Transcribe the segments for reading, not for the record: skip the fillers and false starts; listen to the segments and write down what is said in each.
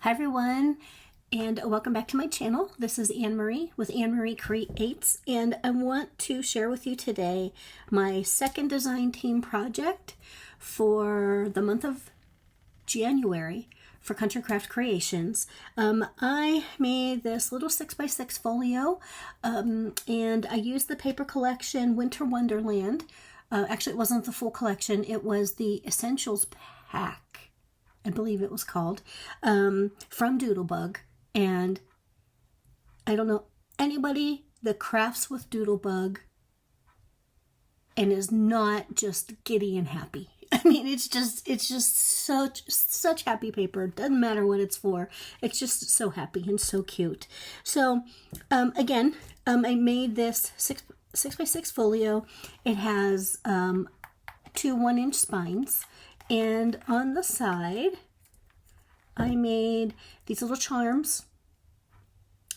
Hi everyone, and welcome back to my channel. This is Anne Marie with Anne Marie Creates, and I want to share with you today my second design team project for the month of January for Country Craft Creations. I made this little 6x6 folio, and I used the paper collection Winter Wonderland. Actually, it wasn't the full collection, it was the Essentials Pack, I believe it was called, from Doodlebug. And I don't know anybody that crafts with Doodlebug and is not just giddy and happy. I mean, it's just such happy paper. It doesn't matter what it's for. It's just so happy and so cute. So again, I made this 6x6 folio. It has 2 1-inch spines. And on the side, I made these little charms.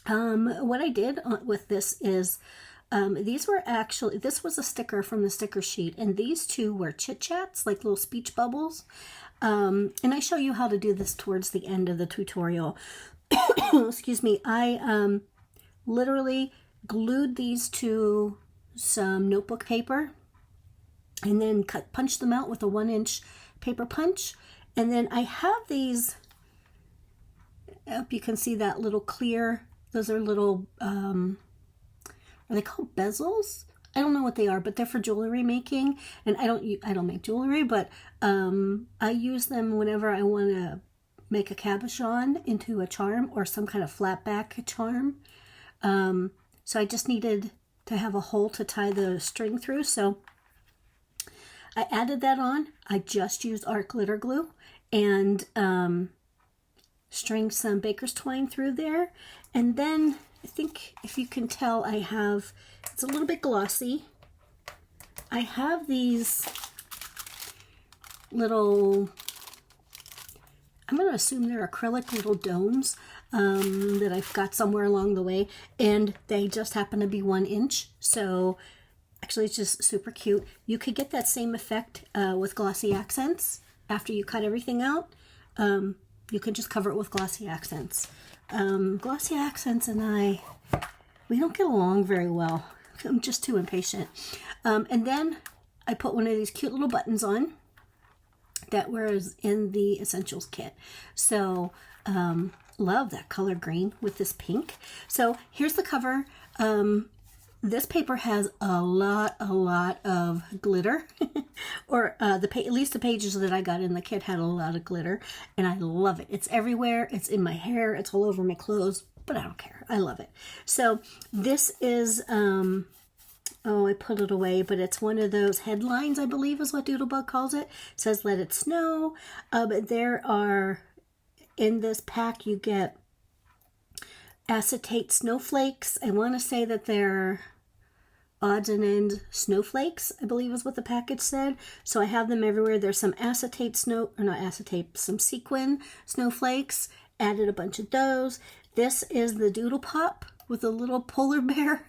What I did with this is, these were actually, this was a sticker from the sticker sheet, and these two were chit-chats, like little speech bubbles. And I show you how to do this towards the end of the tutorial. Excuse me. I literally glued these to some notebook paper and then punched them out with a 1-inch paper punch. And then I have these, I hope you can see that little clear, those are little, are they called bezels? I don't know what they are, but they're for jewelry making. And I don't make jewelry, but I use them whenever I want to make a cabochon into a charm or some kind of flat back charm. So I just needed to have a hole to tie the string through. So I added that on. I just used art glitter glue and string some baker's twine through there. And then I think if you can tell, I have, it's a little bit glossy. I have these little, I'm going to assume they're acrylic little domes that I've got somewhere along the way. And they just happen to be 1 inch. So actually, it's just super cute. You could get that same effect with glossy accents after you cut everything out. You can just cover it with glossy accents. Glossy accents and we don't get along very well. I'm just too impatient. And then I put one of these cute little buttons on that was in the Essentials kit. So love that color green with this pink. So here's the cover. This paper has a lot of glitter, or at least the pages that I got in the kit had a lot of glitter, and I love it. It's everywhere. It's in my hair. It's all over my clothes, but I don't care. I love it. So this is, oh, I put it away, but it's one of those headlines, I believe is what Doodlebug calls it. It says, "Let it snow." There are, in this pack, you get acetate snowflakes. I want to say that they're odds and ends snowflakes, I believe is what the package said. So I have them everywhere. There's some acetate some sequin snowflakes. Added a bunch of those. This is the Doodle Pop with a little polar bear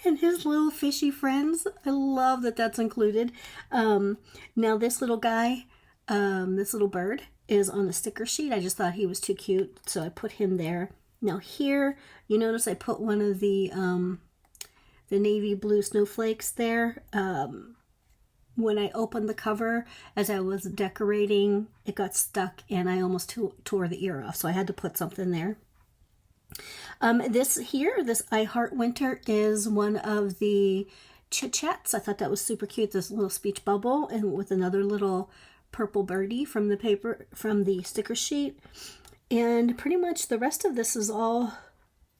and his little fishy friends. I love that that's included. Now this little guy, this little bird is on the sticker sheet. I just thought he was too cute, so I put him there. Now here, you notice I put one of the navy blue snowflakes there. When I opened the cover, as I was decorating, it got stuck and I almost tore the ear off, so I had to put something there. This I Heart Winter is one of the chit-chats. I thought that was super cute, this little speech bubble, and with another little purple birdie from the paper, from the sticker sheet. And pretty much the rest of this is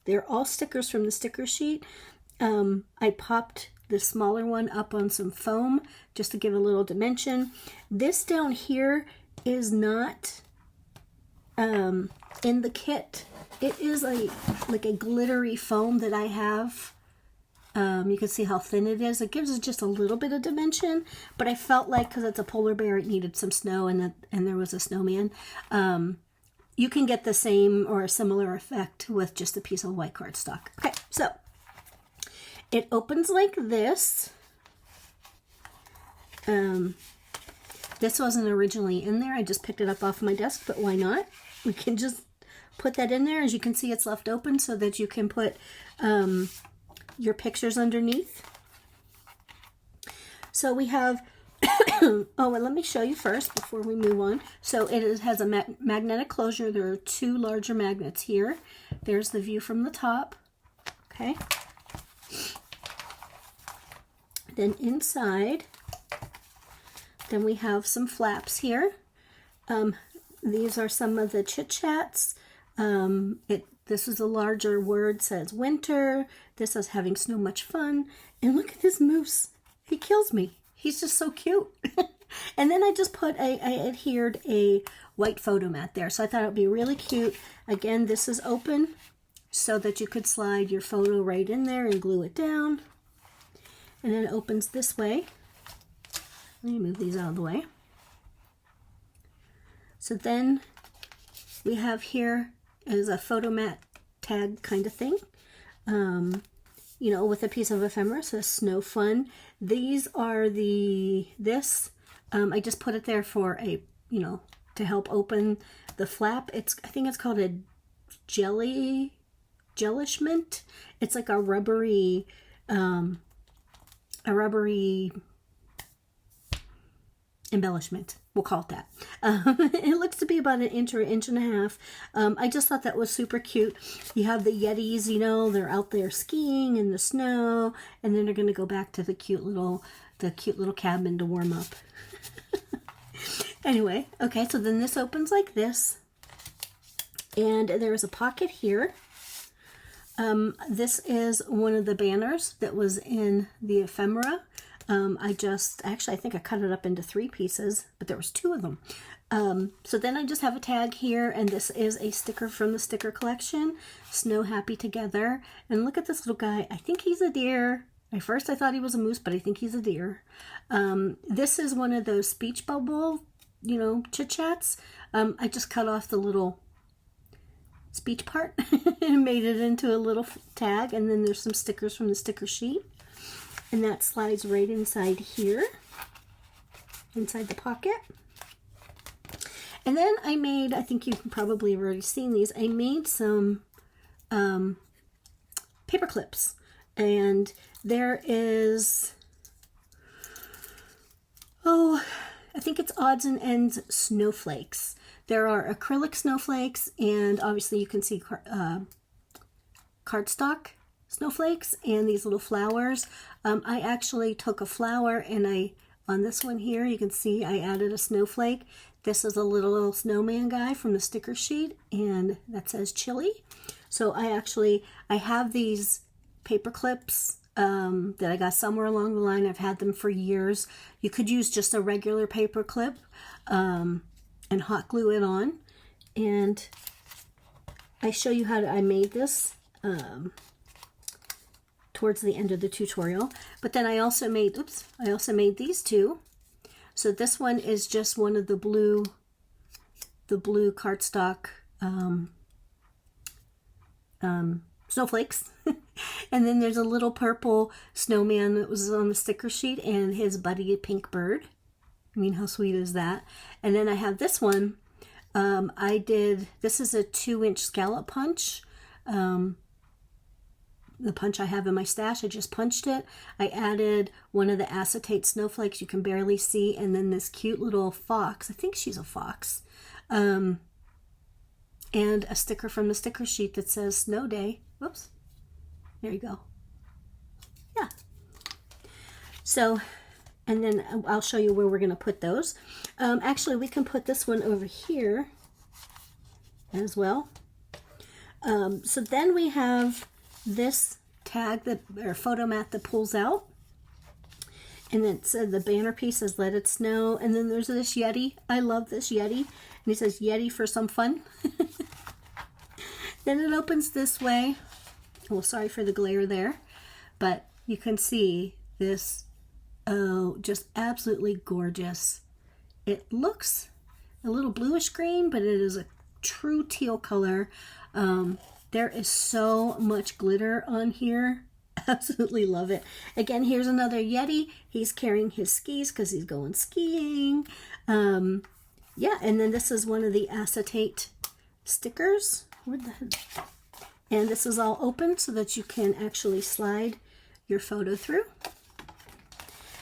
they're all stickers from the sticker sheet. I popped the smaller one up on some foam just to give a little dimension. This down here is not in the kit. It is like a glittery foam that I have. You can see how thin it is. It gives it just a little bit of dimension, but I felt like because it's a polar bear, it needed some snow, and there was a snowman. You can get the same or a similar effect with just a piece of white cardstock. Okay, so it opens like this. This wasn't originally in there. I just picked it up off my desk, but why not? We can just put that in there. As you can see, it's left open so that you can put your pictures underneath. So we have, oh, and let me show you first before we move on. So it has a magnetic closure. There are 2 larger magnets here. There's the view from the top. Okay. Then inside, then we have some flaps here. These are some of the chit chats. This is a larger word, says winter. This is having so much fun. And look at this moose. He kills me. He's just so cute. And then I just put I adhered a white photo mat there. So I thought it would be really cute. Again, this is open so that you could slide your photo right in there and glue it down. And then it opens this way. Let me move these out of the way. So then we have here is a photo mat tag kind of thing. You know, with a piece of ephemera, so snow fun. These are I just put it there for a, you know, to help open the flap. I think it's called a jellishment. It's like a rubbery embellishment. We'll call it that. It looks to be about 1 inch or 1.5 inches. I just thought that was super cute. You have the Yetis, you know, they're out there skiing in the snow, and then they're going to go back to the cute little cabin to warm up. Anyway, okay, so then this opens like this, and there's a pocket here. This is one of the banners that was in the ephemera. I think I cut it up into 3 pieces, but there was 2 of them. So then I just have a tag here, and this is a sticker from the sticker collection, Snow Happy Together. And look at this little guy. I think he's a deer. At first I thought he was a moose, but I think he's a deer. This is one of those speech bubble, you know, chit chats. I just cut off the little speech part and made it into a little tag, and then there's some stickers from the sticker sheet. And that slides right inside here, inside the pocket. And then I made, I think you can probably have already seen these, I made some paper clips. And there is, I think it's odds and ends snowflakes. There are acrylic snowflakes, and obviously you can see cardstock snowflakes and these little flowers. I actually took a flower, and on this one here, you can see I added a snowflake. This is a little snowman guy from the sticker sheet, and that says chili. So I have these paper clips that I got somewhere along the line. I've had them for years. You could use just a regular paper clip and hot glue it on. And I show you how I made this towards the end of the tutorial. But then I also made these 2. So this one is just one of the blue cardstock snowflakes. And then there's a little purple snowman that was on the sticker sheet, and his buddy, a pink bird. I mean, how sweet is that? And then I have this one. This is a 2-inch scallop punch. The punch I have in my stash, I just punched it. I added one of the acetate snowflakes you can barely see, and then this cute little fox. I think she's a fox. And a sticker from the sticker sheet that says Snow Day. Whoops. There you go. Yeah. So, and then I'll show you where we're going to put those. Actually, we can put this one over here as well. So then we have this tag or photo mat that pulls out, and then the banner piece says "Let It Snow," and then there's this Yeti. I love this Yeti, and it says Yeti for some fun. Then it opens this way. Well, sorry for the glare there, but you can see this. Oh, just absolutely gorgeous. It looks a little bluish green, but it is a true teal color. There is so much glitter on here. Absolutely love it. Again, here's another Yeti. He's carrying his skis because he's going skiing. Yeah, and then this is one of the acetate stickers. where the heck? And this is all open so that you can actually slide your photo through.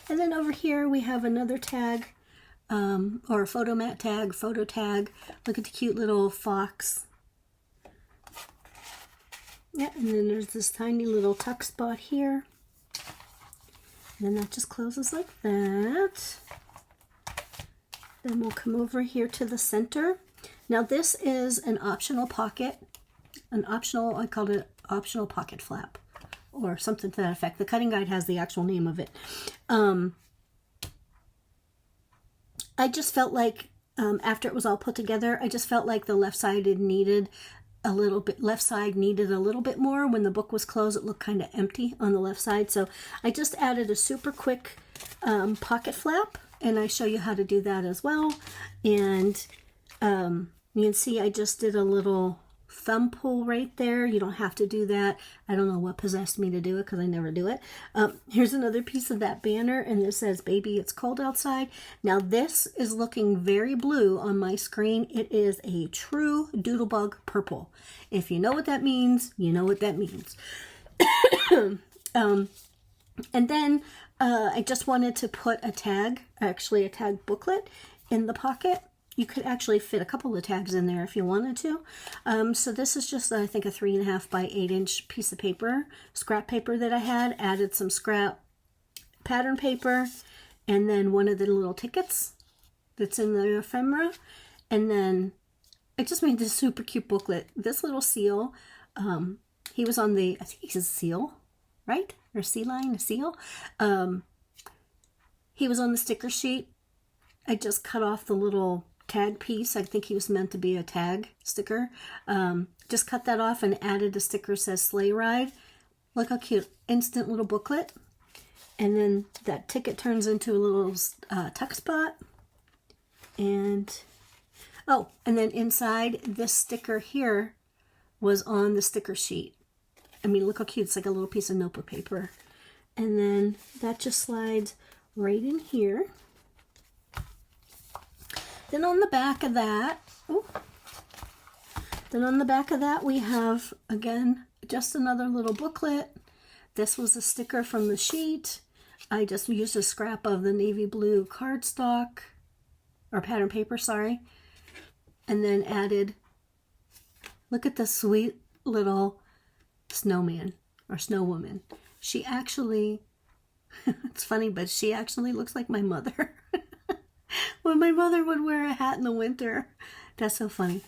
And then over here we have another tag, or a photo mat tag, photo tag. Look at the cute little fox. Yeah, and then there's this tiny little tuck spot here. And then that just closes like that. Then we'll come over here to the center. Now this is an optional pocket, I called it optional pocket flap or something to that effect. The cutting guide has the actual name of it. I just felt like after it was all put together, I just felt like the left side needed a little bit more. When the book was closed, it looked kind of empty on the left side. So I just added a super quick pocket flap, and I show you how to do that as well. And you can see I just did a little thumb pull right there. You don't have to do that. I don't know what possessed me to do it because I never do it. Here's another piece of that banner, and it says, "Baby, it's cold outside." Now this is looking very blue on my screen. It is a true Doodlebug purple. If you know what that means, you know what that means. And then I just wanted to put a tag, actually a tag booklet in the pocket. You could actually fit a couple of tags in there if you wanted to. So this is just, I think, a 3.5 by 8 inch piece of paper, scrap paper that I had. Added some scrap pattern paper, and then one of the little tickets that's in the ephemera. And then I just made this super cute booklet. This little seal, he was on the, I think he's a seal, right? Or sea lion, a seal. He was on the sticker sheet. I just cut off the little tag piece. I think he was meant to be a tag sticker. Just cut that off and added a sticker that says sleigh ride. Look how cute. Instant little booklet. And then that ticket turns into a little tuck spot. And oh, and then inside, this sticker here was on the sticker sheet. I mean, look how cute. It's like a little piece of notebook paper. And then that just slides right in here. Then on the back of that, we have, again, just another little booklet. This was a sticker from the sheet. I just used a scrap of the navy blue cardstock, or pattern paper, sorry. And then added, look at the sweet little snowman, or snow woman. She actually, it's funny, but she actually looks like my mother. When my mother would wear a hat in the winter. That's so funny.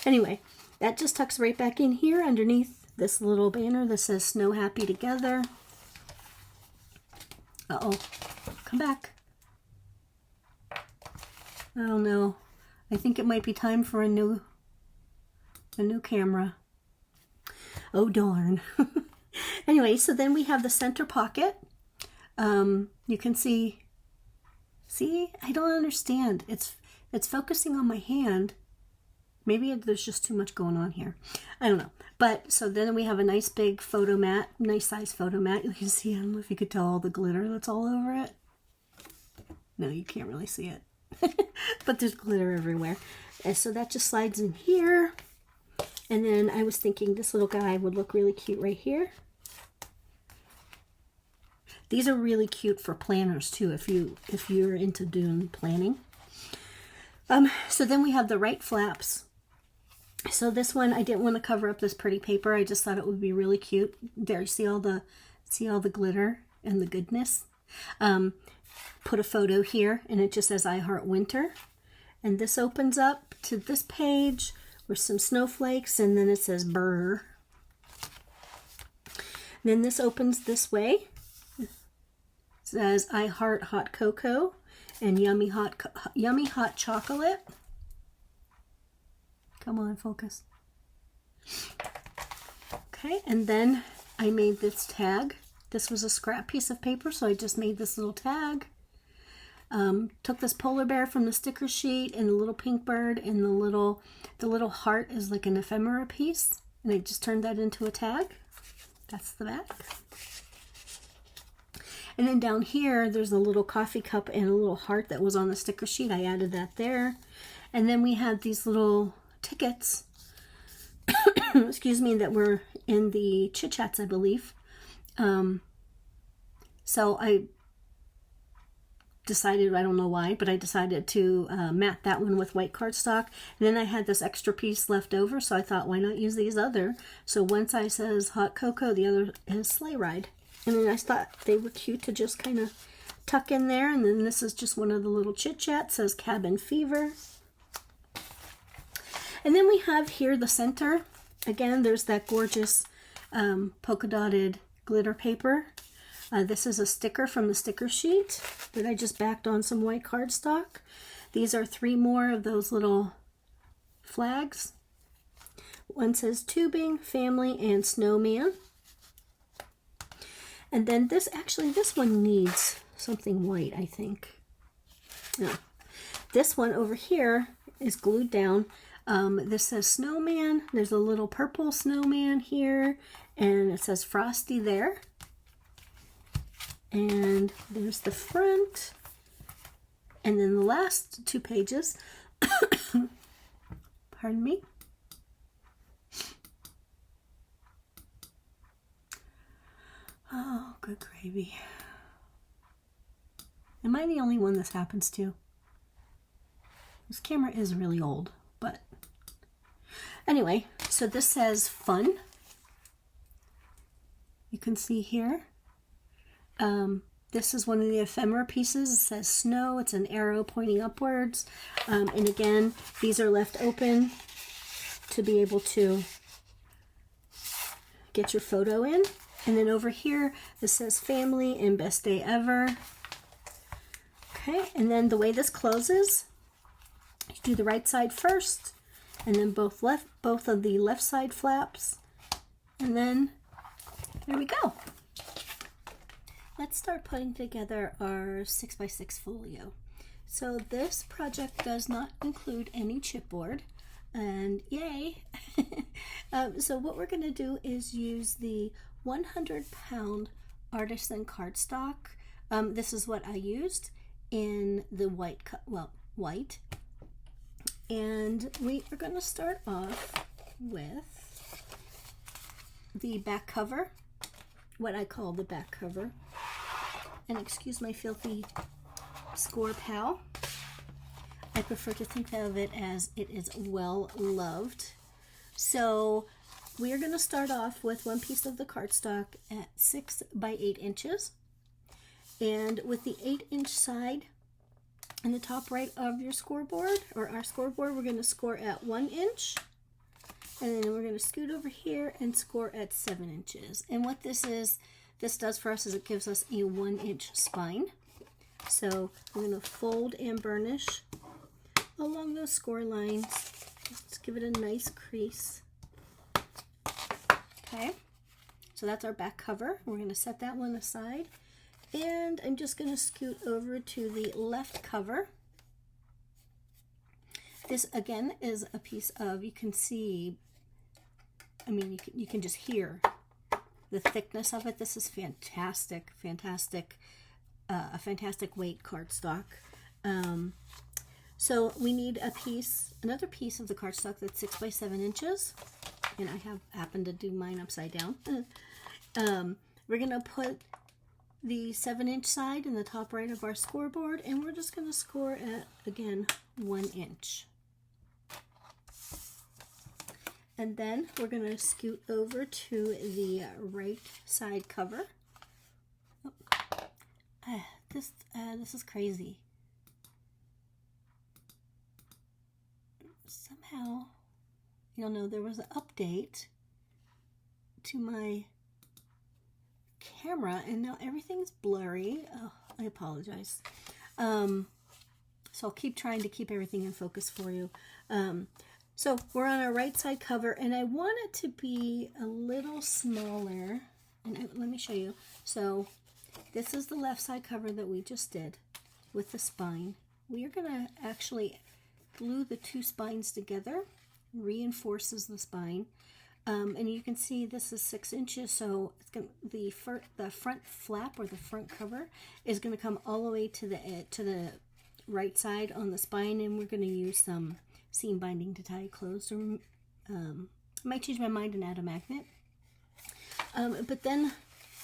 Anyway, that just tucks right back in here underneath this little banner that says Snow Happy Together. Uh-oh. Come back. Oh no. I think it might be time for a new camera. Oh darn. Anyway, so then we have the center pocket. You can see, I don't understand. It's focusing on my hand. Maybe there's just too much going on here. I don't know. But so then we have a nice big photo mat, nice size photo mat. You can see, I don't know if you could tell all the glitter that's all over it. No, you can't really see it. But there's glitter everywhere. And so that just slides in here. And then I was thinking this little guy would look really cute right here. These are really cute for planners too, if you're into doing planning. So then we have the right flaps. So this one, I didn't want to cover up this pretty paper. I just thought it would be really cute. There, see all the glitter and the goodness. Put a photo here, and it just says I Heart Winter. And this opens up to this page with some snowflakes, and then it says Brr. Then this opens this way. It says I Heart Hot Cocoa and yummy hot chocolate. Come on, focus. Okay, and then I made this tag. This was a scrap piece of paper, so I just made this little tag. Took this polar bear from the sticker sheet and the little pink bird, and the little heart is like an ephemera piece, and I just turned that into a tag. That's the back. And then down here, there's a little coffee cup and a little heart that was on the sticker sheet. I added that there. And then we had these little tickets excuse me, that were in the Chit Chats, I believe. So I decided, I don't know why, but I decided to mat that one with white cardstock. And then I had this extra piece left over, so I thought, why not use these other? So one side says Hot Cocoa, the other is Sleigh Ride. And then I thought they were cute to just kind of tuck in there. And then this is just one of the little Chit Chats, says Cabin Fever. And then we have here the center. Again, there's that gorgeous polka dotted glitter paper. This is a sticker from the sticker sheet that I just backed on some white cardstock. These are 3 more of those little flags. One says tubing, family, and snowman. And then this one needs something white, I think. No. This one over here is glued down. This says snowman. There's a little purple snowman here, and it says Frosty there. And there's the front. And then the last 2 pages, pardon me. Oh, good gravy. Am I the only one this happens to? This camera is really old, but anyway, so this says fun. You can see here. This is one of the ephemera pieces. It says snow. It's an arrow pointing upwards. And again, these are left open to be able to get your photo in. And then over here, this says family and best day ever. Okay, and then the way this closes, you do the right side first, and then both of the left side flaps, and then there we go. Let's start putting together our 6x6 folio. So this project does not include any chipboard, and yay! So what we're going to do is use the 100-pound Artisan cardstock. This is what I used in the white. And we are going to start off with the back cover, what I call the back cover. And excuse my filthy Scor pal. I prefer to think of it as it is well loved. So we are going to start off with one piece of the cardstock at 6 by 8 inches. And with the 8-inch side in the top right of your scoreboard, or our scoreboard, we're going to score at 1 inch. And then we're going to scoot over here and score at 7 inches. And what this does for us is it gives us a 1-inch spine. So we're going to fold and burnish along those score lines. Let's give it a nice crease. Okay, so that's our back cover. We're going to set that one aside. And I'm just going to scoot over to the left cover. This again is a piece of, you can see, I mean, you can just hear the thickness of it. This is fantastic, a fantastic weight cardstock. So we need another piece of the cardstock that's 6 by 7 inches. And I happened to do mine upside down. We're going to put the 7-inch side in the top right of our scoreboard, and we're just going to score at, again, 1 inch. And then we're going to scoot over to the right side cover. Oh, this is crazy. Somehow, you'll know there was an update to my camera, and now everything's blurry. Oh, I apologize. So I'll keep trying to keep everything in focus for you. So we're on our right side cover, and I want it to be a little smaller. And let me show you. So this is the left side cover that we just did with the spine. We are going to actually glue the 2 spines together, reinforces the spine. And you can see this is 6 inches, so it's going the front flap, or the front cover, is going to come all the way to the right side on the spine, and we're going to use some seam binding to tie it closed. I might change my mind and add a magnet. But then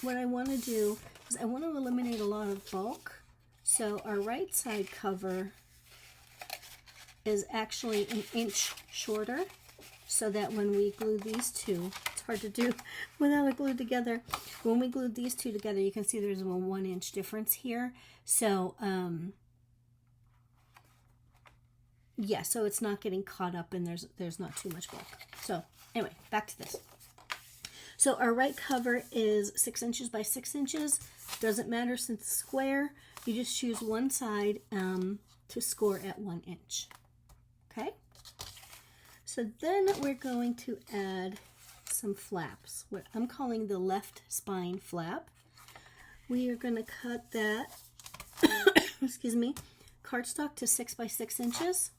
what I want to do is I want to eliminate a lot of bulk. So our right side cover is actually 1 inch shorter, so that when we glue these two, it's hard to do without it glued together. When we glued these two together, you can see there's a 1 inch difference here. So, yeah, so it's not getting caught up and there's not too much bulk. So anyway, back to this. So our right cover is 6 inches by 6 inches. Doesn't matter since it's square. You just choose one side to score at 1 inch. Okay? So then we're going to add some flaps, what I'm calling the left spine flap. We are going to cut that, excuse me, cardstock to 6 by 6 inches.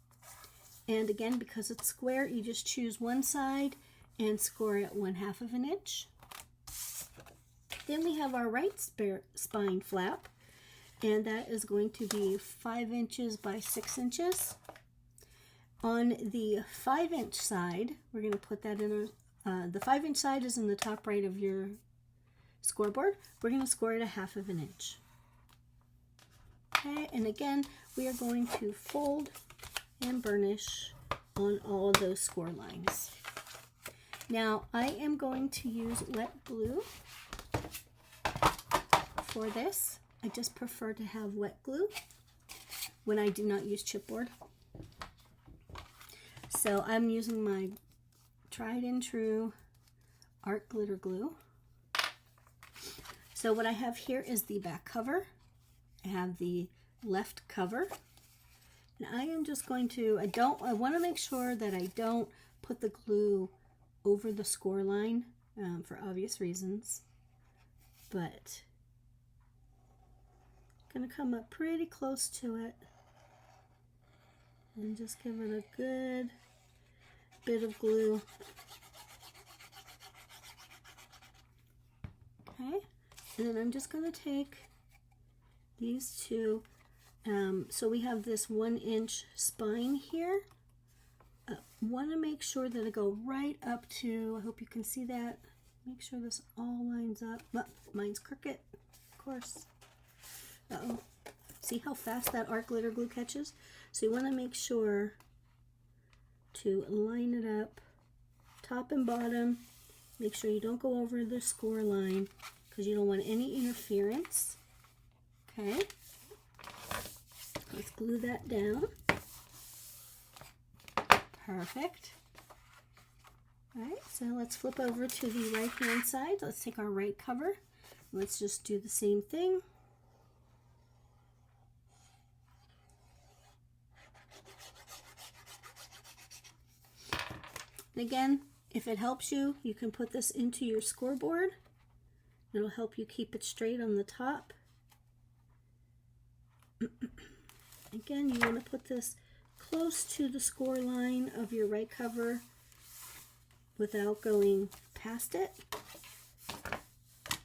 And again, because it's square, you just choose one side and score at 1/2 inch. Then we have our right spine flap, and that is going to be 5 inches by 6 inches. On the 5 inch side, we're going to put that in the 5 inch side is in the top right of your scoreboard. We're going to score it 1/2 inch. Okay, and again, we are going to fold and burnish on all of those score lines. Now, I am going to use wet glue for this. I just prefer to have wet glue when I do not use chipboard. So I'm using my tried and true art glitter glue. So what I have here is the back cover. I have the left cover. And I am just going to, I want to make sure that I don't put the glue over the score line for obvious reasons. But I'm going to come up pretty close to it and just give it a good bit of glue. Okay, and then I'm just going to take these two. So we have this 1 inch spine here. Want to make sure that I go right up to, I hope you can see that. Make sure this all lines up. Oh, mine's crooked, of course. Uh-oh. See how fast that art glitter glue catches? So you want to make sure to line it up top and bottom. Make sure you don't go over the score line because you don't want any interference. Okay. Let's glue that down. Perfect. All right, so let's flip over to the right hand side. Let's take our right cover. Let's just do the same thing. And again, if it helps you, you can put this into your scoreboard. It'll help you keep it straight on the top. Again, you want to put this close to the score line of your right cover without going past it.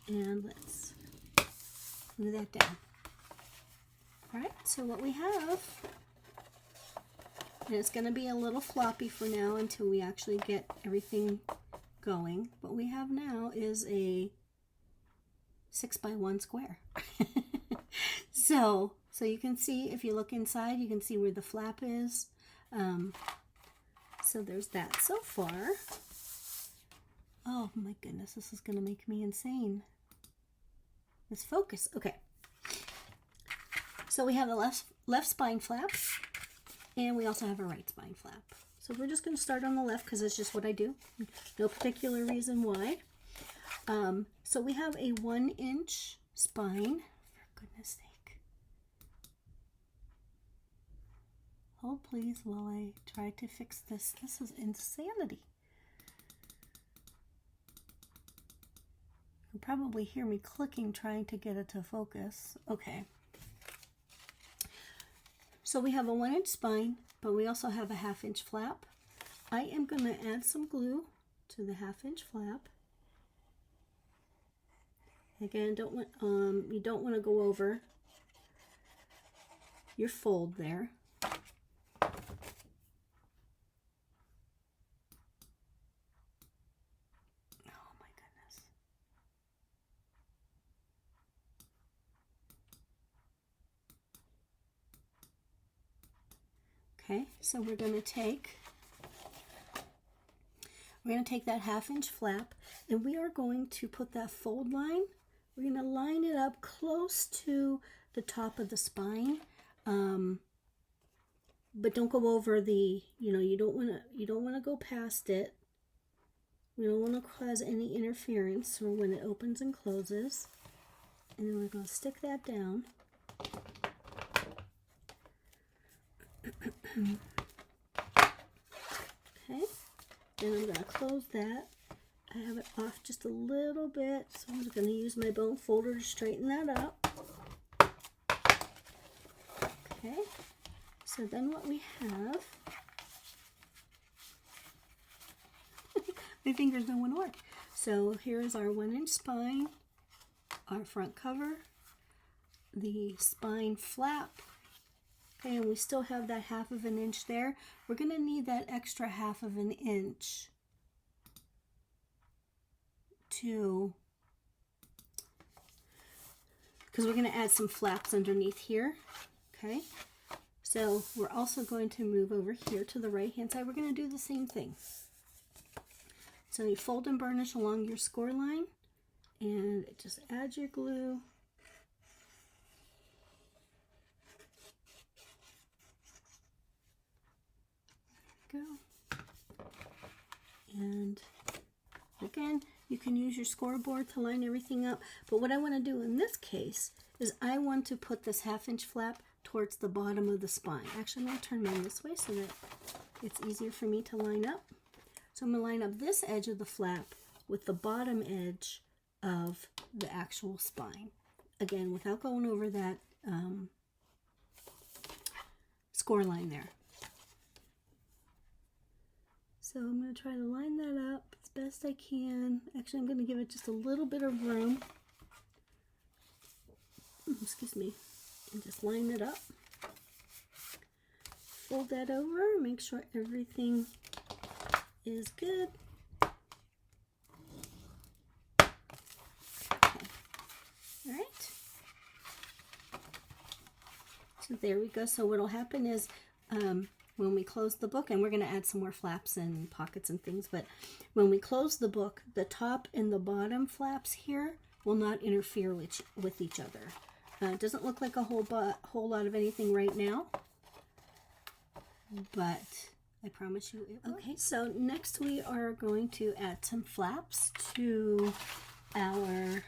And let's glue that down. All right, so what we have, and it's going to be a little floppy for now until we actually get everything going. What we have now is a 6 by 1 square. So you can see, if you look inside, you can see where the flap is. So there's that so far. Oh my goodness, this is going to make me insane. Let's focus. Okay. So we have the left spine flap, and we also have a right spine flap. So we're just going to start on the left because it's just what I do. No particular reason why. So we have a 1 inch spine. For goodness sake. Hold please while I try to fix this. This is insanity. You'll probably hear me clicking trying to get it to focus. Okay. So we have a 1 inch spine, but we also have a 1/2 inch flap. I am going to add some glue to the 1/2 inch flap. Again, you don't want to go over your fold there. Okay, so we're going to take that 1/2 inch flap, and we are going to put that fold line. We're going to line it up close to the top of the spine, but don't go over the, you don't want to go past it. We don't want to cause any interference or when it opens and closes. And then we're going to stick that down. Okay, then I'm going to close that. I have it off just a little bit, so I'm just going to use my bone folder to straighten that up. Okay, so then what we have, my fingers don't want to work. So here is our 1 inch spine, our front cover, the spine flap. Okay, and we still have that 1/2 inch there. We're going to need that extra 1/2 inch because we're going to add some flaps underneath here. Okay, so we're also going to move over here to the right hand side. We're going to do the same thing. So you fold and burnish along your score line, and just add your glue. Go. And again, you can use your scoreboard to line everything up, but what I want to do in this case is I want to put this 1/2 inch flap towards the bottom of the spine. Actually, I'm going to turn mine this way so that it's easier for me to line up. So I'm going to line up this edge of the flap with the bottom edge of the actual spine. Again, without going over that score line there. So I'm going to try to line that up as best I can. Actually, I'm going to give it just a little bit of room. Excuse me. And just line it up. Fold that over. Make sure everything is good. Okay. All right. So there we go. So what will happen is when we close the book, and we're going to add some more flaps and pockets and things, but when we close the book, the top and the bottom flaps here will not interfere with each other. It doesn't look like a whole lot of anything right now, but I promise you it will. Okay, so next we are going to add some flaps to our,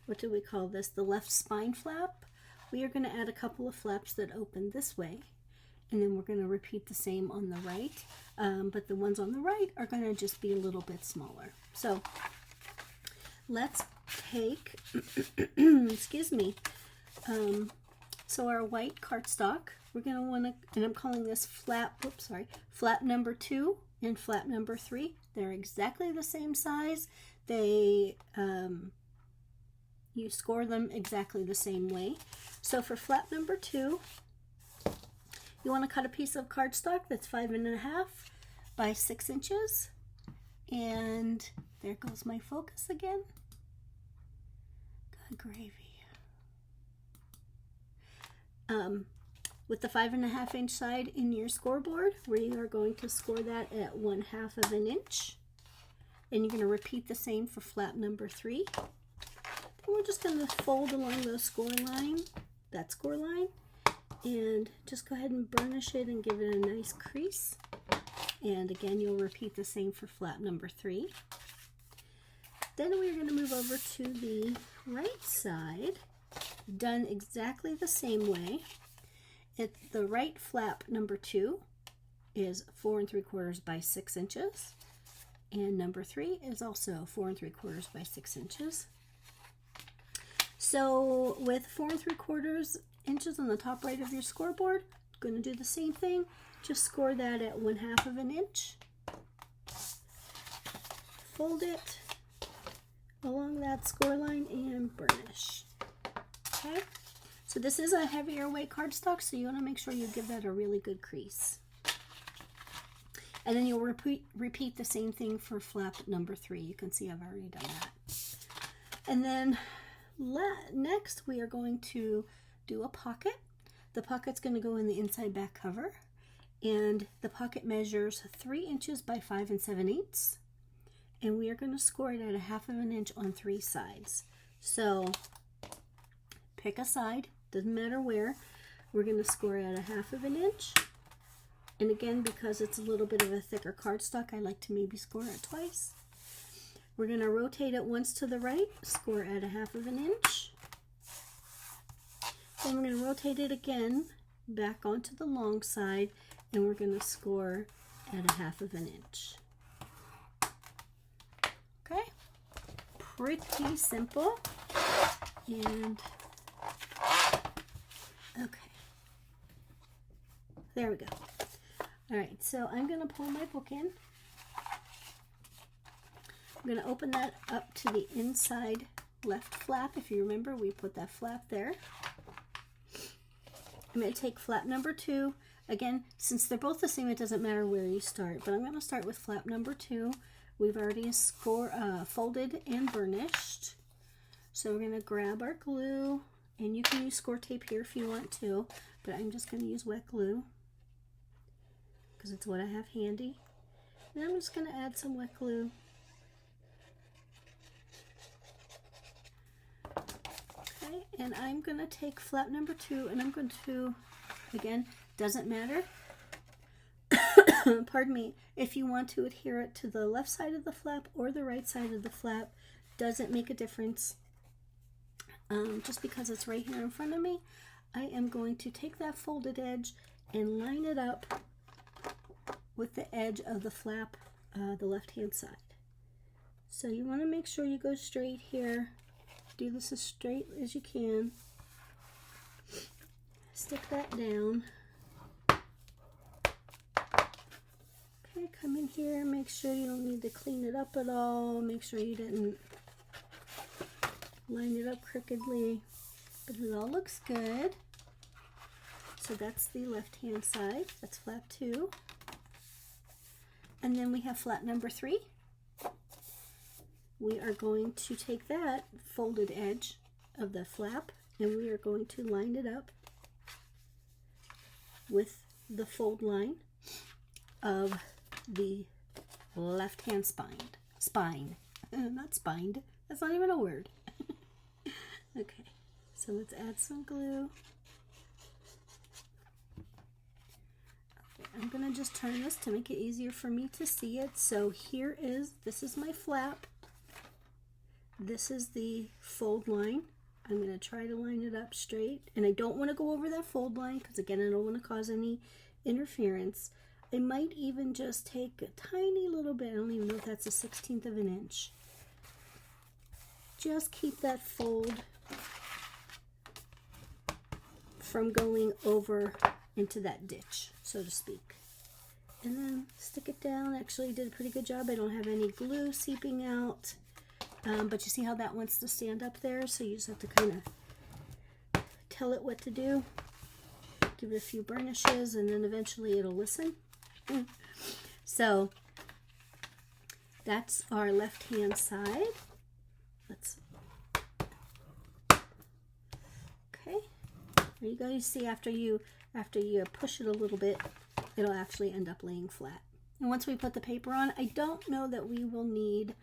what do we call this? The left spine flap. We are going to add a couple of flaps that open this way, and then we're going to repeat the same on the right, but the ones on the right are going to just be a little bit smaller. So let's take, excuse me, so our white cardstock, we're going to want to, and I'm calling this flap number 2 and flap number 3. They're exactly the same size. They, you score them exactly the same way. So for flap number 2, you want to cut a piece of cardstock that's 5.5 by 6 inches. And there goes my focus again. Good gravy. With the 5.5 inch side in your scoreboard, we are going to score that at 1/2 inch. And you're going to repeat the same for flap number 3. And we're just going to fold along the score line, that score line, and just go ahead and burnish it and give it a nice crease. And again, you'll repeat the same for flap number 3. Then we're going to move over to the right side, done exactly the same way. The right flap number 2 is 4 3/4 by 6 inches, and number 3 is also 4 3/4 by 6 inches. So with 4 3/4 inches on the top right of your scoreboard, going to do the same thing. Just score that at 1/2 inch. Fold it along that score line and burnish. Okay, so this is a heavier weight cardstock, so you want to make sure you give that a really good crease. And then you'll repeat the same thing for flap number 3. You can see I've already done that. And then next we are going to do a pocket. The pocket's going to go in the inside back cover, and the pocket measures 3 inches by 5 7/8, and we are going to score it at 1/2 inch on 3 sides. So pick a side, doesn't matter where. We're going to score at 1/2 inch, and again, because it's a little bit of a thicker cardstock, I like to maybe score it twice. We're going to rotate it once to the right, score at 1/2 inch. Then we're going to rotate it again back onto the long side, and we're going to score at 1/2 inch. Okay, pretty simple. And okay, there we go. All right, so I'm going to pull my book in. I'm going to open that up to the inside left flap. If you remember, we put that flap there. I'm going to take flap number 2. Again, since they're both the same, it doesn't matter where you start, but I'm going to start with flap number 2. We've already folded and burnished. So we're going to grab our glue, and you can use score tape here if you want to, but I'm just going to use wet glue because it's what I have handy. And I'm just going to add some wet glue. Okay, and I'm going to take flap number 2, and I'm going to, again, doesn't matter. Pardon me, if you want to adhere it to the left side of the flap or the right side of the flap, doesn't make a difference. Just because it's right here in front of me, I am going to take that folded edge and line it up with the edge of the flap, the left hand side. So you want to make sure you go straight here. Do this as straight as you can. Stick that down. Okay, come in here, make sure you don't need to clean it up at all. Make sure you didn't line it up crookedly, but it all looks good. So that's the left hand side, that's flap 2. And then we have flap number 3. We are going to take that folded edge of the flap, and we are going to line it up with the fold line of the left hand spine. Not spined, that's not even a word. Okay, so let's add some glue. Okay, I'm gonna just turn this to make it easier for me to see it. So this is my flap. This is the fold line. I'm going to try to line it up straight, and I don't want to go over that fold line because, again, I don't want to cause any interference. I might even just take a tiny little bit, I don't even know if that's a 1/16 of an inch. Just keep that fold from going over into that ditch, so to speak. And then stick it down. Actually, did a pretty good job. I don't have any glue seeping out. But you see how that wants to stand up there, so you just have to kind of tell it what to do. Give it a few burnishes, and then eventually it'll listen. So that's our left hand side. Okay, there you go. You see, after you push it a little bit, it'll actually end up laying flat. And once we put the paper on, I don't know that we will need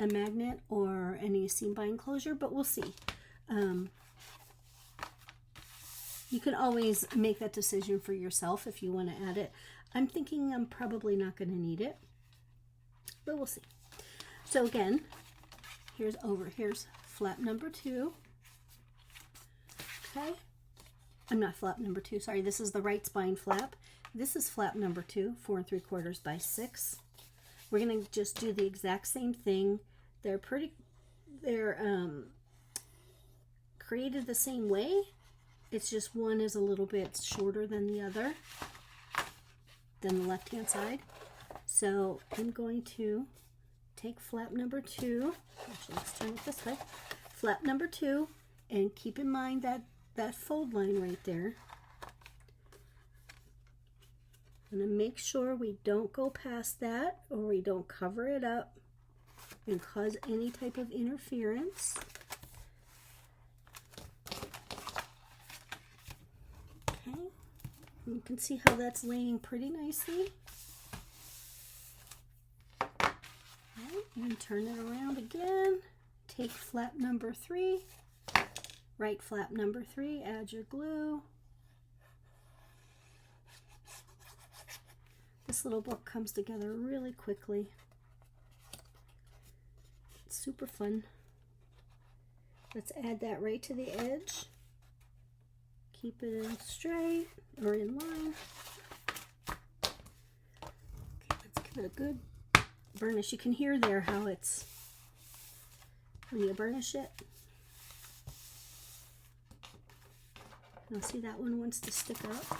a magnet or any seam bind closure, but we'll see. You can always make that decision for yourself if you want to add it. I'm thinking I'm probably not going to need it, but we'll see. So again, here's flap number 2. Okay, I'm not flap number 2, sorry, this is the right spine flap. This is flap number 2, 4 3/4 by 6. We're going to just do the exact same thing. They're created the same way. It's just one is a little bit shorter than the other, than the left hand side. So I'm going to take flap number 2. Actually, let's turn it this way. Flap number 2, and keep in mind that fold line right there. I'm going to make sure we don't go past that, or we don't cover it up and cause any type of interference. You can see how that's laying pretty nicely. Right, and turn it around again. Take flap number 3, right flap number 3, add your glue. This little book comes together really quickly. It's super fun. Let's add that right to the edge. Keep it in straight or in line. Okay, let's give it a good burnish. You can hear there how it's, when you burnish it. Now see, that one wants to stick up.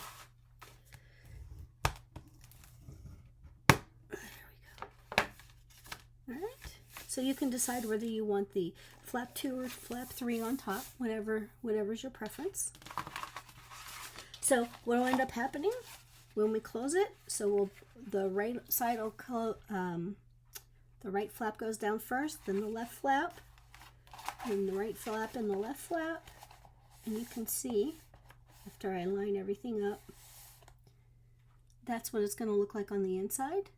So you can decide whether you want the flap 2 or flap 3 on top, whatever's your preference. So what will end up happening when we close it? So the right side will the right flap goes down first, then the left flap, then the right flap and the left flap, and you can see after I line everything up, that's what it's going to look like on the inside.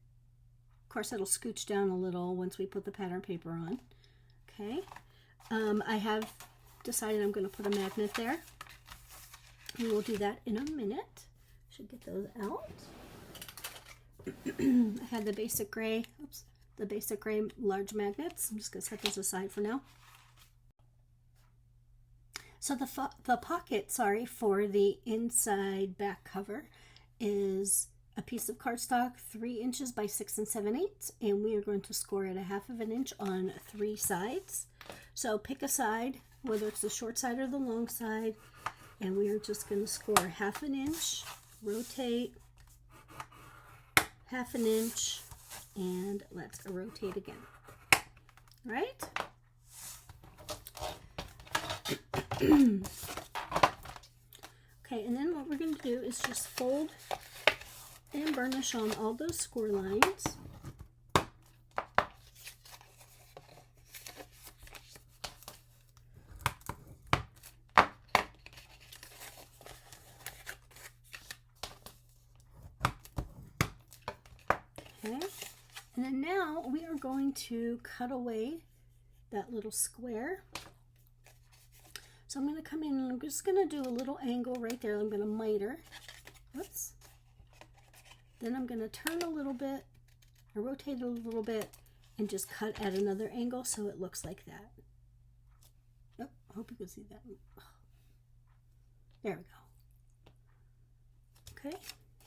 Of course, it'll scooch down a little once we put the pattern paper on. Okay, I have decided I'm going to put a magnet there. We will do that in a minute. Should get those out. I had the basic gray, the basic gray large magnets. I'm just going to set those aside for now. So the pocket, for the inside back cover is a piece of cardstock 3 inches by 6 7/8, and we are going to score it 1/2 inch on 3 sides. So pick a side, whether it's the short side or the long side, and we are just going to score 1/2 inch, rotate 1/2 inch, and let's rotate again. Right? Okay, and then what we're going to do is just fold and burnish on all those score lines. Okay, and then now we are going to cut away that little square. So I'm going to come in and I'm just going to do a little angle right there. I'm going to miter. Whoops. Then I'm going to turn a little bit, or rotate it a little bit, and just cut at another angle so it looks like that. Oh, I hope you can see that. There we go. Okay,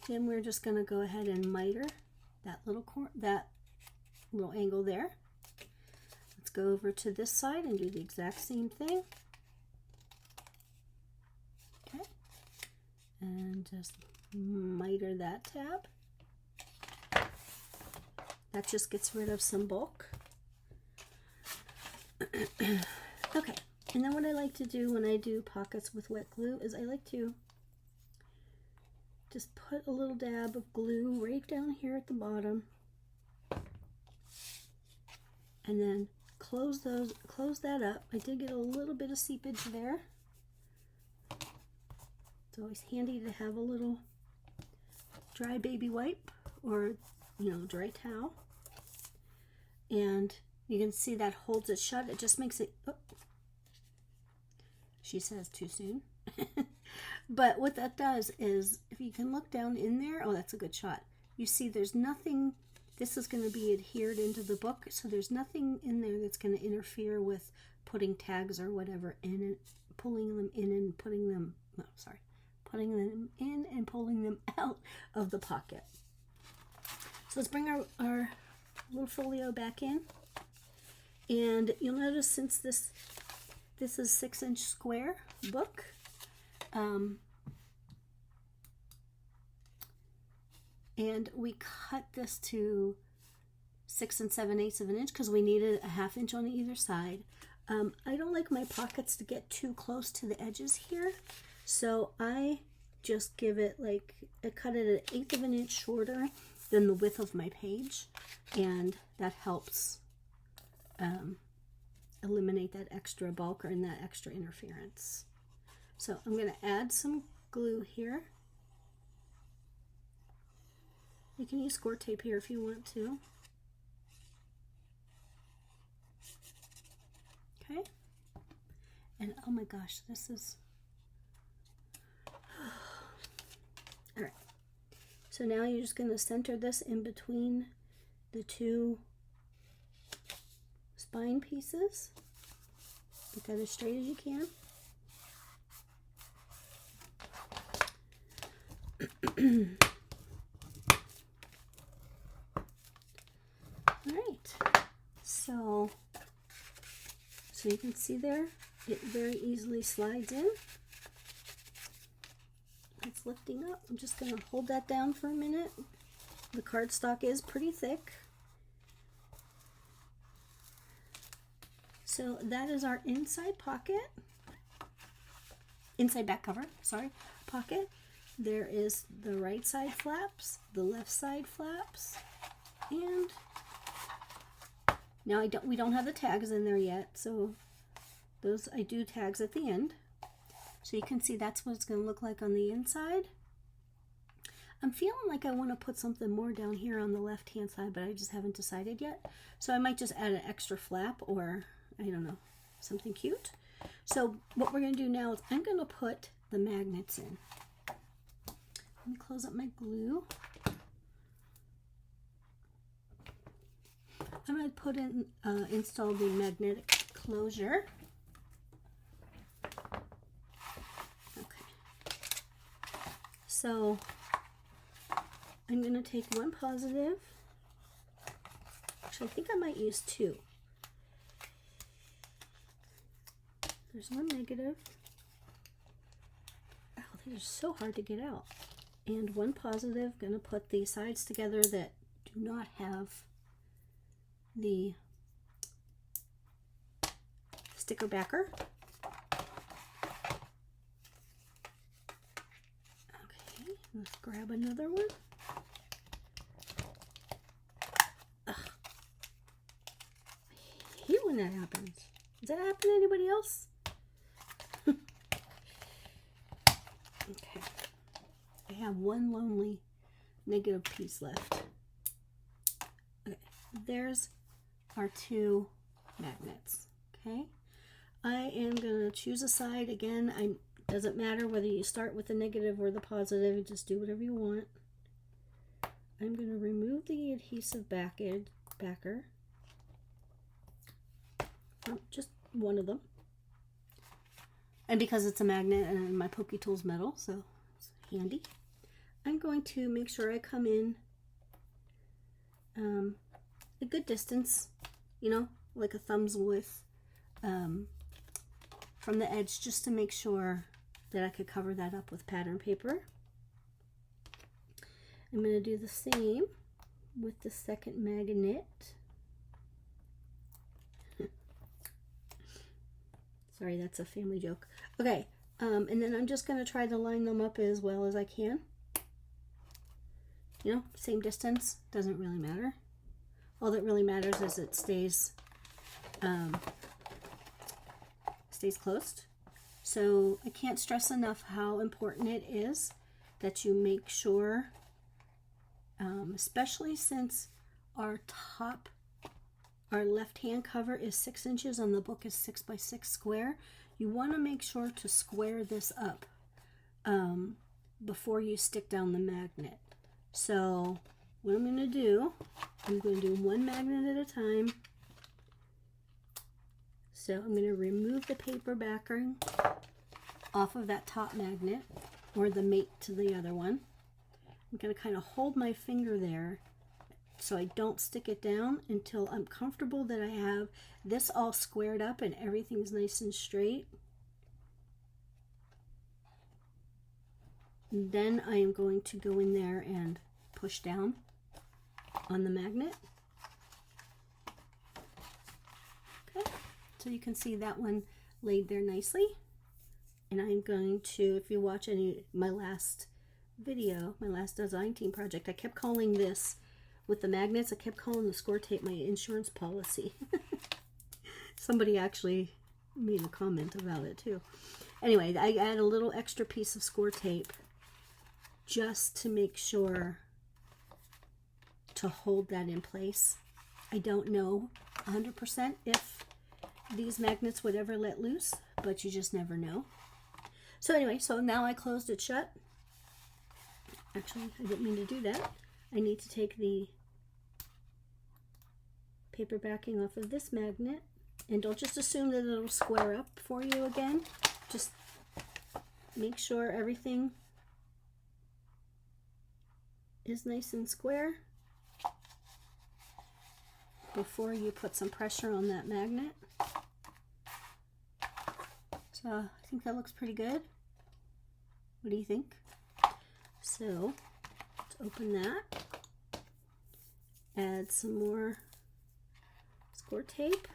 then we're just going to go ahead and miter that little angle there. Let's go over to this side and do the exact same thing. Okay, and just miter that tab. That just gets rid of some bulk. Okay, and then what I like to do when I do pockets with wet glue is I like to just put a little dab of glue right down here at the bottom, and then close that up. I did get a little bit of seepage there. It's always handy to have a little dry baby wipe or, dry towel. And you can see that holds it shut. It just makes it, she says too soon. But what that does is, if you can look down in there, oh, that's a good shot. You see there's nothing, this is going to be adhered into the book, so there's nothing in there that's going to interfere with putting tags or whatever in it, pulling them in and putting them, putting them in and pulling them out of the pocket. So let's bring our little folio back in, and you'll notice since this is 6-inch square book, and we cut this to 6 7/8 of an inch because we needed a 1/2 inch on either side. I don't like my pockets to get too close to the edges here, so I just give it I cut it 1/8 of an inch shorter than the width of my page, and that helps eliminate that extra bulk and that extra interference. So I'm going to add some glue here, You can use Scor tape here if you want to. Okay. And oh my gosh, this is... Alright. So now you're just going to center this in between the two spine pieces. Get that as straight as you can. Alright. So you can see there, it very easily slides in. It's lifting up. I'm just going to hold that down for a minute. The cardstock is pretty thick. So that is our inside pocket. Inside back cover, sorry, pocket. There is the right side flaps, the left side flaps, and now we don't have the tags in there yet, so those I do tags at the end. So you can see that's what it's going to look like on the inside. I'm feeling like I want to put something more down here on the left hand side, but I just haven't decided yet. So I might just add an extra flap, or I don't know, something cute. So what we're going to do now is I'm going to put the magnets in. Let me close up my glue. I'm going to put in, install the magnetic closure. Okay. So I'm going to take one positive. Actually, I think I might use two. There's one negative. Oh, these are so hard to get out. And one positive. Going to put the sides together that do not have the sticker backer. Okay, let's grab another one. Ugh. I hate when that happens. Does that happen to anybody else? Okay. I have one lonely negative piece left. Okay, there's our two magnets. Okay, I am going to choose a side again. Doesn't matter whether you start with the negative or the positive, you just do whatever you want. I'm going to remove the adhesive backer. Just one of them. And because it's a magnet and my Pokey Tool's metal, so it's handy. I'm going to make sure I come in a good distance, you know, like a thumb's width from the edge, just to make sure that I could cover that up with pattern paper. I'm going to do the same with the second magnet. Sorry, that's a family joke. Okay, and then I'm just going to try to line them up as well as I can. You know, same distance, doesn't really matter. All that really matters is it stays closed. So I can't stress enough how important it is that you make sure, especially since our left hand cover is 6 inches and the book is 6x6 square, you want to make sure to square this up before you stick down the magnet. So what I'm going to do, I'm going to do one magnet at a time. So I'm going to remove the paper backing off of that top magnet, or the mate to the other one. I'm going to kind of hold my finger there so I don't stick it down until I'm comfortable that I have this all squared up and everything's nice and straight. And then I am going to go in there and push down on the magnet. Okay, so you can see that one laid there nicely. And I'm going to, if you watch my last video, my last design team project, I kept calling this, with the magnets, I kept calling the Scor tape my insurance policy. Somebody actually made a comment about it too. Anyway, I add a little extra piece of Scor tape just to make sure to hold that in place. I don't know 100% if these magnets would ever let loose, but you just never know. So anyway, so now I closed it shut. Actually, I didn't mean to do that. I need to take the paper backing off of this magnet, and don't just assume that it'll square up for you again. Just make sure everything is nice and square before you put some pressure on that magnet. So I think that looks pretty good. What do you think? So let's open that. Add some more Scor tape.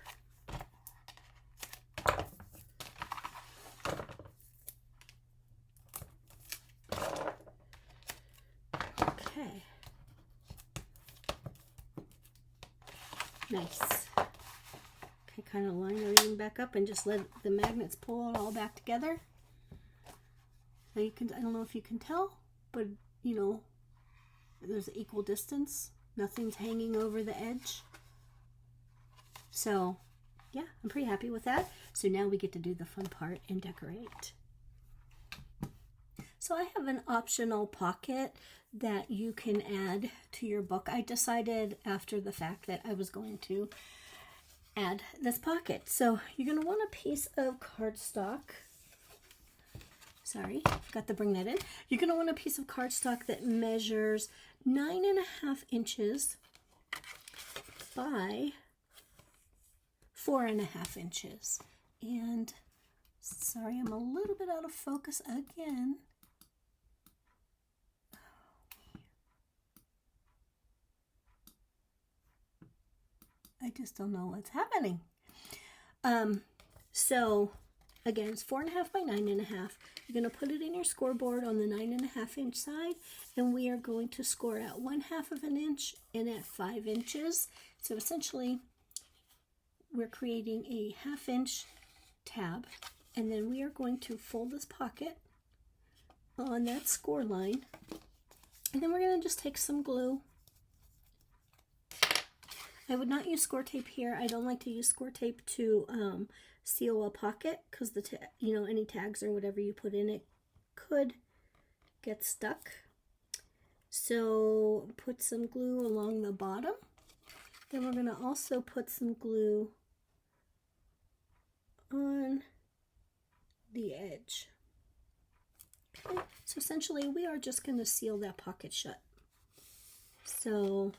Okay. Nice. Okay, kind of line everything back up and just let the magnets pull it all back together. So you can, I don't know if you can tell, but you know, there's an equal distance. Nothing's hanging over the edge. So yeah, I'm pretty happy with that. So now we get to do the fun part and decorate. So I have an optional pocket that you can add to your book. I decided after the fact that I was going to add this pocket. So you're going to want a piece of cardstock. Sorry, forgot to bring that in. You're going to want a piece of cardstock that measures 9.5 inches by 4.5 inches. And sorry, I'm a little bit out of focus again. I just don't know what's happening. So again, it's 4.5 by 9.5. You're going to put it in your scoreboard on the 9.5 inch side, and we are going to score at 1/2 of an inch and at 5 inches. So essentially, we're creating a 1/2 inch tab, and then we are going to fold this pocket on that score line, and then we're going to just take some glue. I would not use Scor tape here. I don't like to use Scor tape to seal a pocket because the any tags or whatever you put in it could get stuck. So put some glue along the bottom. Then we're going to also put some glue on the edge. Okay. So essentially we are just going to seal that pocket shut. So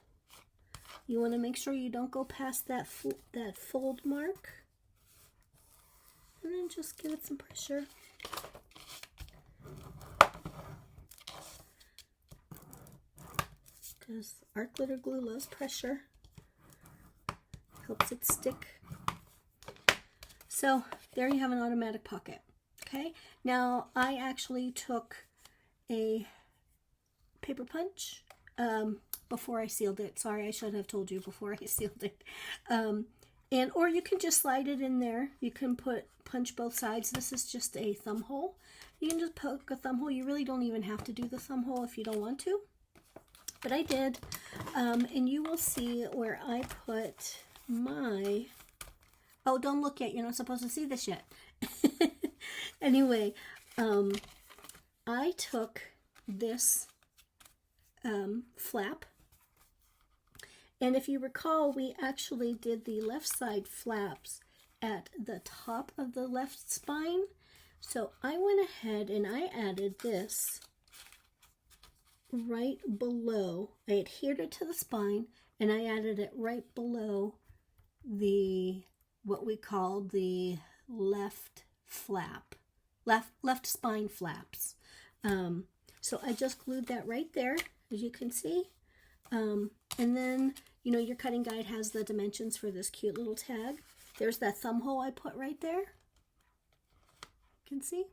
you want to make sure you don't go past that fold mark, and then just give it some pressure. Because art glitter glue loves pressure, helps it stick. So there you have an automatic pocket. Okay, now I actually took a paper punch before I sealed it. Sorry, I should have told you before I sealed it. Or you can just slide it in there. You can punch both sides. This is just a thumb hole. You can just poke a thumb hole. You really don't even have to do the thumb hole if you don't want to. But I did. And you will see where I put my... Oh, don't look yet. You're not supposed to see this yet. Anyway, I took this flap. And if you recall, we actually did the left side flaps at the top of the left spine. So I went ahead and I added this right below. I adhered it to the spine and I added it right below what we call the left flap, left spine flaps. So I just glued that right there, as you can see. And then, your cutting guide has the dimensions for this cute little tag. There's that thumb hole I put right there. You can see.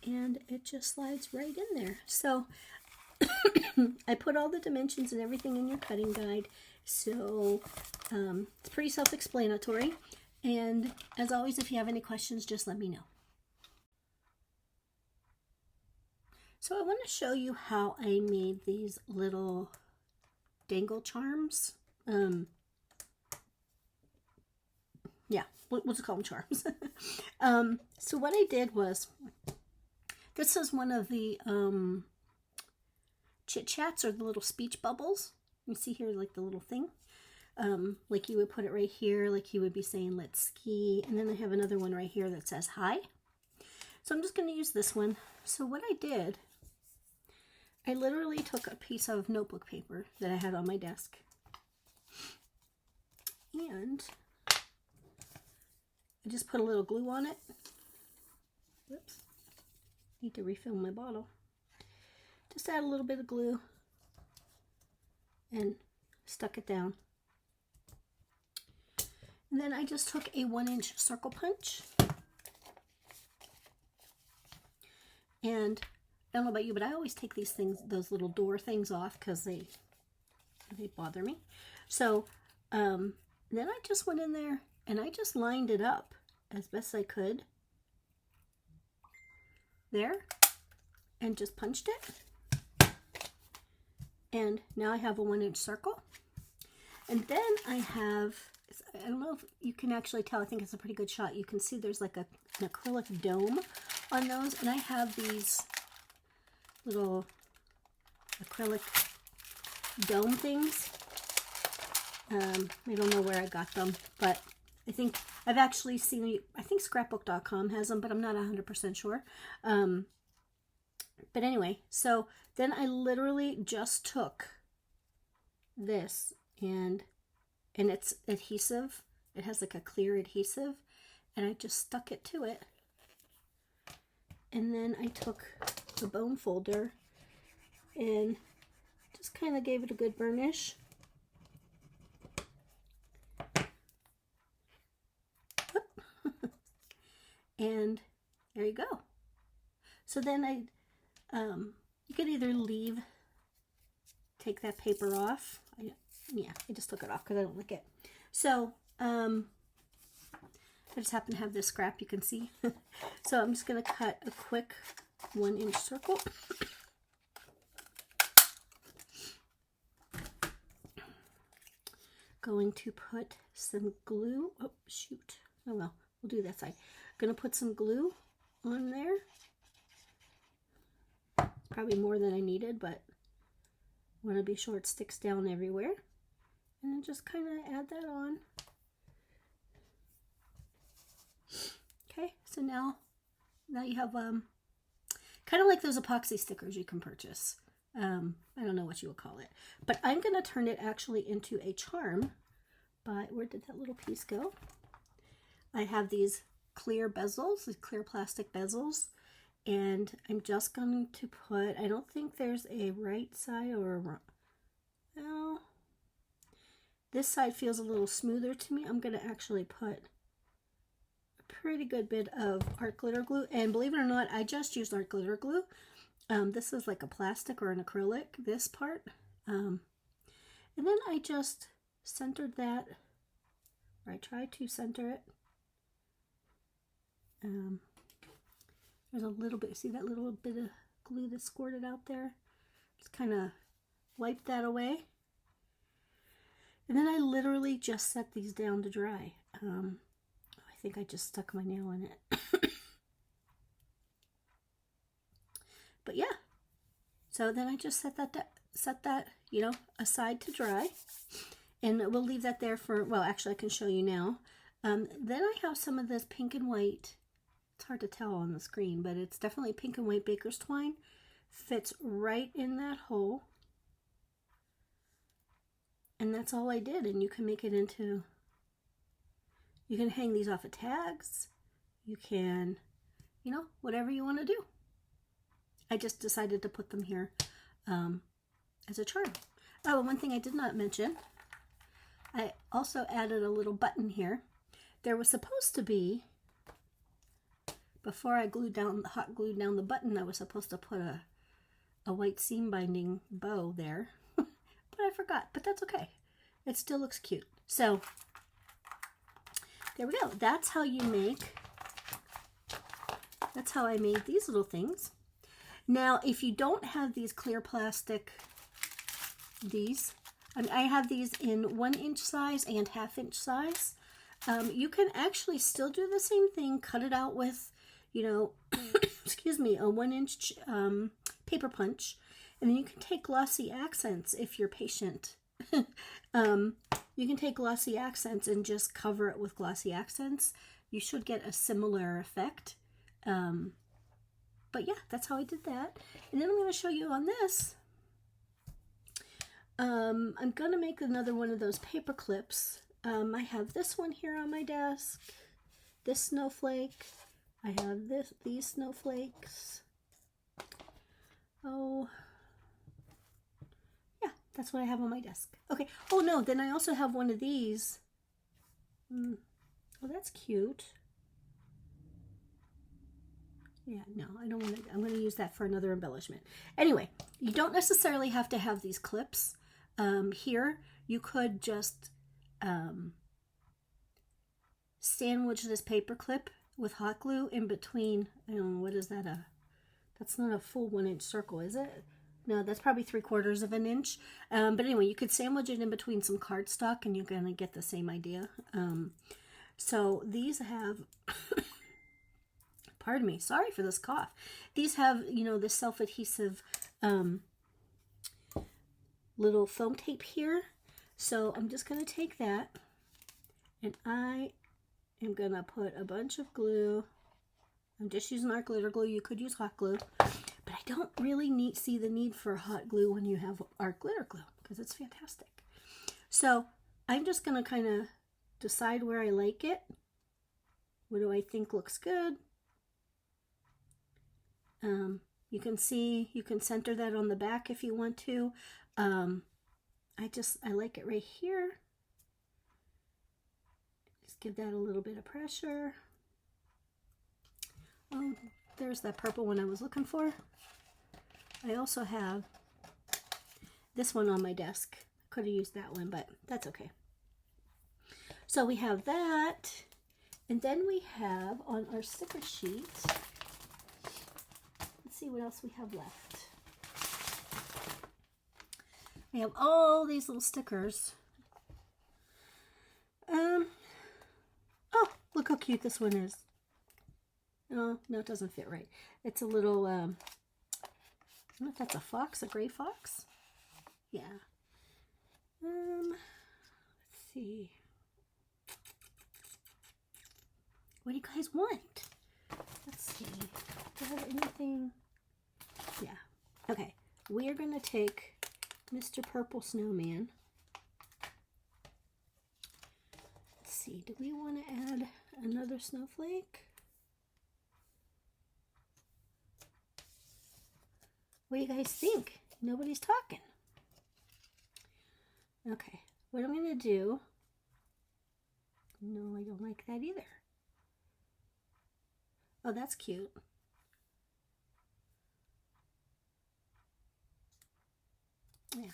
And it just slides right in there. So I put all the dimensions and everything in your cutting guide. So it's pretty self-explanatory. And as always, if you have any questions, just let me know. So I want to show you how I made these little dangle charms. Yeah, we'll just call them charms. So what I did was, this is one of the chit chats, or the little speech bubbles. You see here, like the little thing. Like you would put it right here, like you would be saying, let's ski. And then I have another one right here that says hi. So I'm just going to use this one. So what I did, I literally took a piece of notebook paper that I had on my desk. And I just put a little glue on it. Whoops. Need to refill my bottle. Just add a little bit of glue and stuck it down. And then I just took a 1-inch circle punch. And I don't know about you, but I always take these things, those little door things off, because they bother me. So then I just went in there and I just lined it up as best I could there and just punched it. And now I have a 1-inch circle. And then I have, I don't know if you can actually tell, I think it's a pretty good shot. You can see there's like an acrylic dome on those. And I have these little acrylic dome things. I don't know where I got them, but I think I've actually seen, I think scrapbook.com has them, but I'm not 100% sure. But anyway, so then I literally just took this and it's adhesive. It has like a clear adhesive, and I just stuck it to it. And then I took the bone folder and just kind of gave it a good burnish. And there you go. So then you could either take that paper off. I just took it off because I don't like it. So I just happen to have this scrap, you can see. So I'm just going to cut a quick 1-inch circle. Going to put some glue. Oh, shoot. Oh well, we'll do that side. Going to put some glue on there. Probably more than I needed, but I want to be sure it sticks down everywhere. And then just kind of add that on. Okay, so now you have kind of like those epoxy stickers you can purchase. I don't know what you would call it, but I'm going to turn it actually into a charm. But where did that little piece go? I have these clear bezels, these clear plastic bezels, and I'm just going to put, I don't think there's a right side or a wrong. No, this side feels a little smoother to me. I'm going to actually put a pretty good bit of art glitter glue, and believe it or not, I just used art glitter glue. This is like a plastic or an acrylic, this part. And then I just centered that, or I tried to center it. There's a little bit, see that little bit of glue that squirted out there? Just kind of wipe that away. And then I literally just set these down to dry. I think I just stuck my nail in it. But yeah, so then I just set that, you know, aside to dry, and we'll leave that there for, well, actually I can show you now. Then I have some of this pink and white. It's hard to tell on the screen, but it's definitely pink and white baker's twine. Fits right in that hole. And that's all I did. And you can make it into, you can hang these off of tags. You can, you know, whatever you want to do. I just decided to put them here as a charm. Oh, and one thing I did not mention, I also added a little button here. There was supposed to be, before I hot glued down the button, I was supposed to put a white seam binding bow there. But I forgot, but that's okay. It still looks cute. So there we go. That's how I made these little things. Now, if you don't have these clear plastic, I have these in 1-inch size and 1/2-inch size. You can actually still do the same thing, cut it out with, you know, excuse me, a 1-inch paper punch, and then you can take glossy accents if you're patient. You can take glossy accents and just cover it with glossy accents. You should get a similar effect. But yeah, that's how I did that. And then I'm going to show you on this. I'm going to make another one of those paper clips. I have this one here on my desk, this snowflake. I have these snowflakes. Oh, yeah, that's what I have on my desk. Okay. Oh no, then I also have one of these. Oh, that's cute. Yeah, no, I don't want to. I'm going to use that for another embellishment. Anyway, you don't necessarily have to have these clips. Here, you could just sandwich this paper clip with hot glue in between. I don't know, what is that? That's not a full 1-inch circle, is it? No, that's probably 3/4 of an inch. But anyway, you could sandwich it in between some cardstock and you're going to get the same idea. So these have, pardon me, sorry for this cough. These have, you know, this self-adhesive little foam tape here. So I'm just going to take that and I am going to put a bunch of glue. I'm just using art glitter glue. You could use hot glue, but I don't really see the need for hot glue when you have art glitter glue because it's fantastic. So I'm just going to kind of decide where I like it. What do I think looks good? You can see, you can center that on the back if you want to. I like it right here. Just give that a little bit of pressure. Oh, there's that purple one I was looking for. I also have this one on my desk. Could have used that one, but that's okay. So we have that, and then we have on our sticker sheet, let's see what else we have left. I have all these little stickers. Oh, look how cute this one is. Oh, no, it doesn't fit right. It's a little, I don't know if that's a fox, a gray fox. Yeah. Let's see. What do you guys want? Let's see. Do I have anything? Yeah. Okay. We are going to take Mr. Purple Snowman. Let's see. Do we want to add another snowflake? What do you guys think? Nobody's talking. Okay. What I'm going to do... No, I don't like that either. Oh, that's cute. Yeah.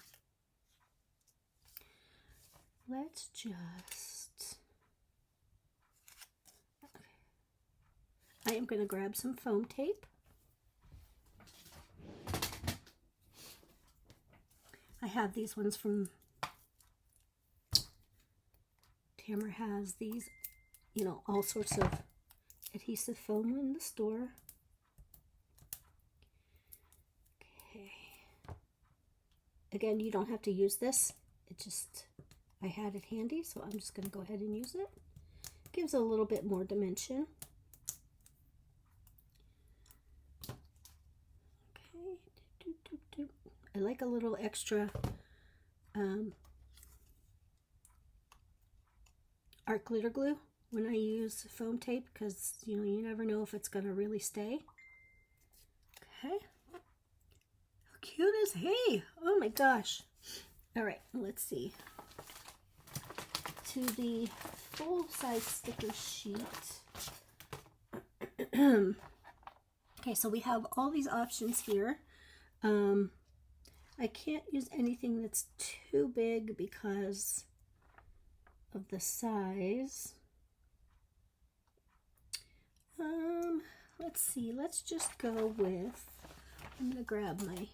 Let's just... Okay. I am going to grab some foam tape. I have these ones from... Tamara has these, you know, all sorts of adhesive foam in the store. Okay. Again, you don't have to use this. It just, I had it handy, so I'm just going to go ahead and use it. Gives a little bit more dimension. Okay. I like a little extra art glitter glue when I use foam tape, because you know, you never know if it's going to really stay. Okay. How cute is he? Oh my gosh. All right, let's see. To the full-size sticker sheet. Okay, so we have all these options here. I can't use anything that's too big because of the size. Let's see, let's just go with I'm going to grab my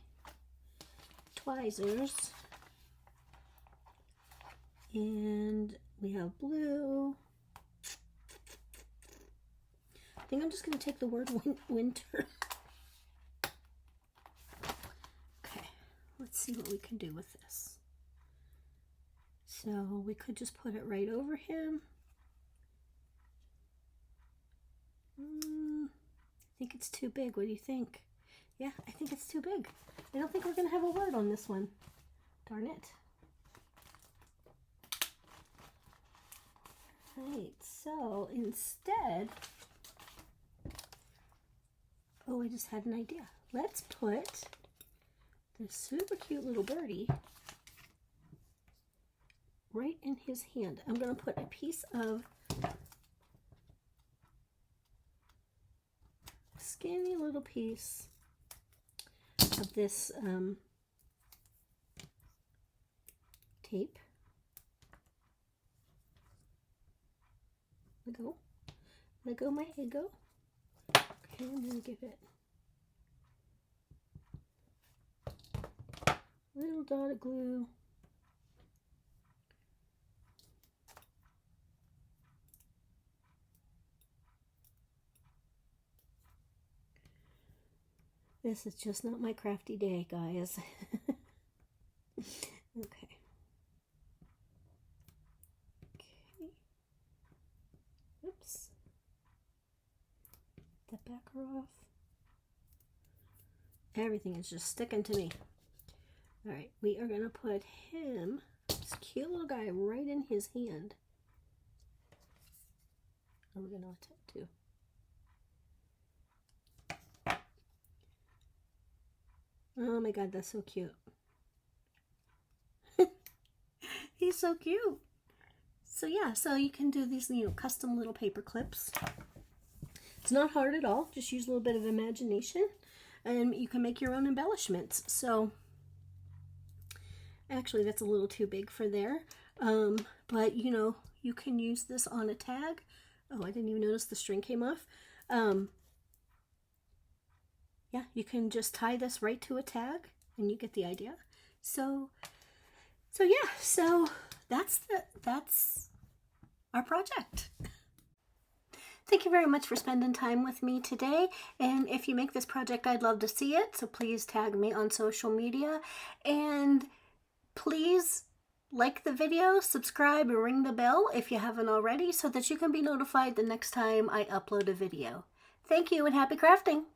tweezers. And we have blue. I think I'm just going to take the word winter. Okay, let's see what we can do with this. So we could just put it right over him. I think it's too big. What do you think? Yeah, I think it's too big. I don't think we're going to have a word on this one. Darn it. Right, so instead, oh, I just had an idea. Let's put this super cute little birdie right in his hand. I'm going to put a piece of skinny little piece of this tape. Let go my ego. Okay, I'm going to give it a little dot of glue. This is just not my crafty day, guys. Okay. Oops. That backer off. Everything is just sticking to me. Alright, we are going to put him, this cute little guy, right in his hand. Oh, we're going to attempt to. Oh my god, that's so cute. He's so cute. So yeah, so you can do these, custom little paper clips. It's not hard at all. Just use a little bit of imagination and you can make your own embellishments. So actually that's a little too big for there. But you can use this on a tag. Oh, I didn't even notice the string came off. Yeah, you can just tie this right to a tag and you get the idea. So yeah, so that's our project. Thank you very much for spending time with me today. And if you make this project, I'd love to see it. So please tag me on social media. And please like the video, subscribe, and ring the bell if you haven't already so that you can be notified the next time I upload a video. Thank you and happy crafting!